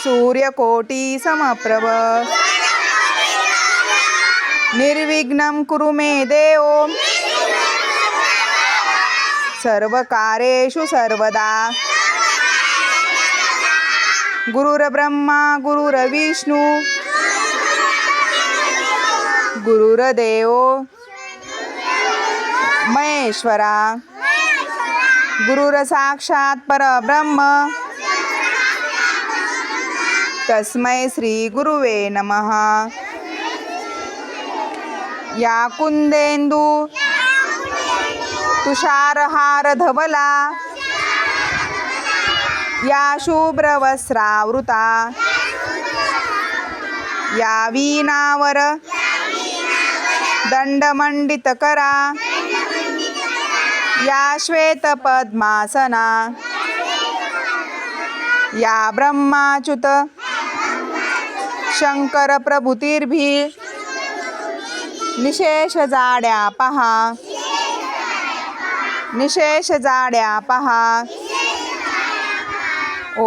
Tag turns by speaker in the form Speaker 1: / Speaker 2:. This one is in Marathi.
Speaker 1: सूर्यकोटी समप्रभ निर्विघ्नं कुरु मे देव सर्वकार्येषु सर्वदा गुरुर्ब्रह्मा गुरुर्विष्णू गुरुर्देव महेश्वरा गुरुर्साक्षात् परब्रह्म तस्मै श्री गुरुवे नमः। या कुंदेंदु तुषारहार धवला या शुभ्रवस्त्रावृता या वीणावर दंडमंडितकरा या श्वेतपद्मासना या ब्रह्माच्युत शंकर प्रभूतिर्भी निशेष जाड्या पहा निशेष जाड्या पहा। ओ